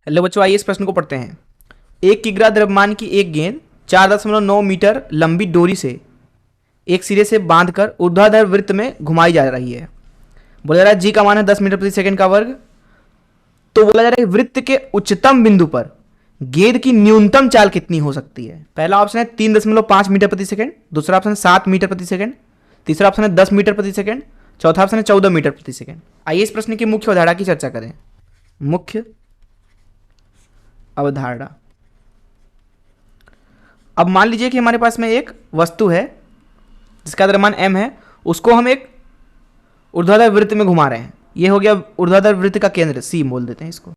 Hello बच्चों, आइए इस प्रश्न को पढ़ते हैं। 1 किग्रा द्रव्यमान की एक गेंद 4.9 मीटर लंबी डोरी से एक सिरे से बांधकर ऊर्ध्वाधर वृत्त में घुमाई जा रही है। बोला जा रहा है जी का मान है 10 मीटर प्रति सेकंड का वर्ग। तो बोला जा रहा है वृत्त के उच्चतम बिंदु पर गेंद की न्यूनतम चाल कितनी हो सकती है। पहला ऑप्शन है 3.5 मीटर प्रति सेकंड, दूसरा ऑप्शन है 7 मीटर प्रति सेकंड, तीसरा ऑप्शन है 10 मीटर प्रति सेकंड, चौथा ऑप्शन है 14 मीटर प्रति सेकंड। आइए इस प्रश्न की मुख्य अवधारणा की चर्चा करें। मुख्य अवधारणा। अब मान लीजिए कि हमारे पास में एक वस्तु है जिसका द्रव्यमान m है, उसको हम एक ऊर्ध्वाधर वृत्त में घुमा रहे हैं। ये हो गया ऊर्ध्वाधर वृत्त का केंद्र, C बोल देते हैं इसको।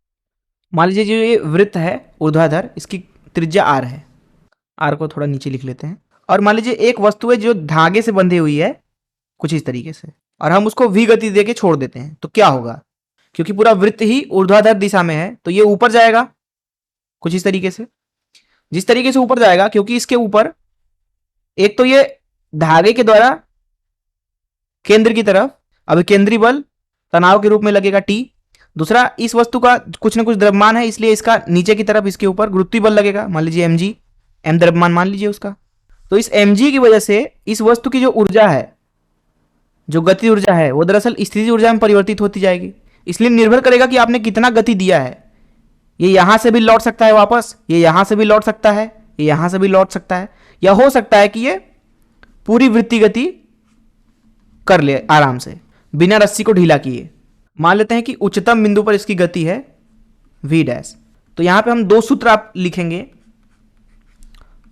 मान लीजिए जो ये वृत्त है ऊर्ध्वाधर, इसकी त्रिज्या r है। r को थोड़ा नीचे लिख लेते हैं। और मान लीजिए एक वस्तु है जो धागे से बंधी हुई है कुछ इस तरीके से, और हम उसको v गति देके छोड़ देते हैं। तो क्या होगा, क्योंकि पूरा वृत्त ही ऊर्ध्वाधर दिशा में है तो ये ऊपर जाएगा कुछ इस तरीके से। जिस तरीके से ऊपर जाएगा, क्योंकि इसके ऊपर एक तो ये धागे के द्वारा केंद्र की तरफ अभिकेंद्री बल तनाव के रूप में लगेगा T। दूसरा, इस वस्तु का कुछ न कुछ द्रव्यमान है, इसलिए इसका नीचे की तरफ इसके ऊपर गुरुत्वीय बल लगेगा। मान लीजिए mg, m द्रव्यमान मान लीजिए उसका। तो इस mg की वजह से इस वस्तु की जो ऊर्जा है, जो गति ऊर्जा है, वो दरअसल स्थिति ऊर्जा में परिवर्तित होती जाएगी। इसलिए निर्भर करेगा कि आपने कितना गति दिया है। ये यहां से भी लौट सकता है वापस, ये यहां से भी लौट सकता है, ये यहां से भी लौट सकता है, या हो सकता है कि ये पूरी वृत्ति गति कर ले आराम से बिना रस्सी को ढीला किए। मान लेते हैं कि उच्चतम बिंदु पर इसकी गति है v डैश। तो यहां पे हम दो सूत्र आप लिखेंगे।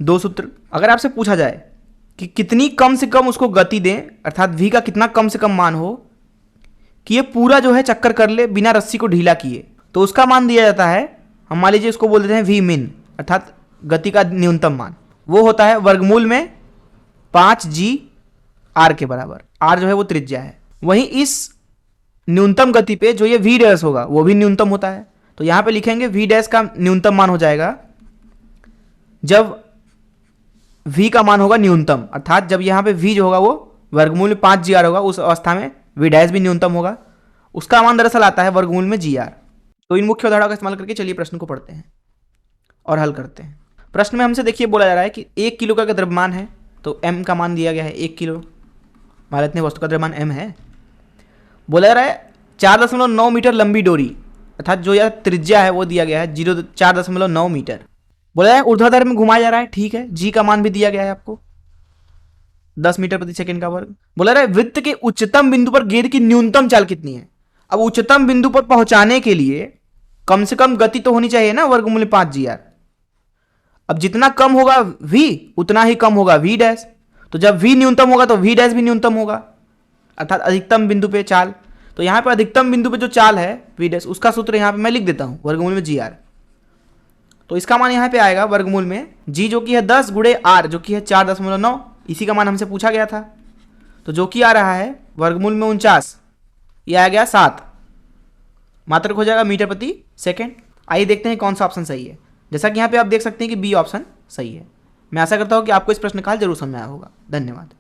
दो सूत्र, अगर आपसे पूछा जाए कि कितनी कम से कम उसको गति दें, अर्थात v का कितना कम से कम मान हो कि ये पूरा जो है चक्कर कर ले बिना रस्सी को ढीला किए, तो उसका मान दिया जाता है, हम मान लीजिए इसको बोल देते हैं v min, अर्थात गति का न्यूनतम मान। वो होता है वर्गमूल में 5g r के बराबर। r जो है वो त्रिज्या है। वहीं इस न्यूनतम गति पे जो ये v डैश होगा वो भी न्यूनतम होता है। तो यहां पे लिखेंगे v डैश का न्यूनतम मान हो जाएगा जब v का मान होगा न्यूनतम, अर्थात जब यहां पे v जो होगा वो वर्गमूल में 5gr होगा, उस अवस्था में v डैश भी न्यूनतम होगा। उसका मान दरअसल आता है वर्गमूल में gr। तो इन मुख्य उदाहरणों का इस्तेमाल करके चलिए प्रश्न को पढ़ते हैं और हल करते हैं। प्रश्न में हमसे देखिए बोला जा रहा है कि 1 किलो का द्रव्यमान है, तो m का मान दिया गया है 1 किलो। मान लेते हैं वस्तु का द्रव्यमान m है। बोला जा रहा है 4.9 मीटर लंबी डोरी, अर्थात जो यह त्रिज्या है वो दिया गया है 4.9 मीटर। बोला है ऊर्ध्वाधर में घुमाया जा रहा है, ठीक है। g का मान भी दिया गया है आपको 10 मीटर प्रति सेकंड का वर्ग। बोला रहा है वृत्त के उच्चतम बिंदु पर गेंद की न्यूनतम चाल कितनी है। अब उच्चतम बिंदु पर पहुंचाने के लिए कम से कम गति तो होनी चाहिए ना, वर्गमूल 5gr। अब जितना कम होगा v उतना ही कम होगा v डैश। तो जब v न्यूनतम होगा तो v डैश भी न्यूनतम होगा, अर्थात अधिकतम बिंदु पे चाल। तो यहां पे अधिकतम बिंदु पे जो चाल है v डैश, उसका सूत्र यहां पे मैं लिख देता हूं वर्गमूल में gr। तो इसका मान यहां पे आएगा वर्गमूल में g जो कि है 10 गुणे r जो कि है 4.9, इसी का मान हमसे पूछा गया था। तो जो कि आ रहा है वर्गमूल में 49, ये आ गया 7, मात्रक हो जाएगा मीटर प्रति सेकंड। आइए देखते हैं कौन सा ऑप्शन सही है। जैसा कि यहाँ पे आप देख सकते हैं कि बी ऑप्शन सही है। मैं आशा करता हूँ कि आपको इस प्रश्न का हल जरूर समझ आया होगा। धन्यवाद।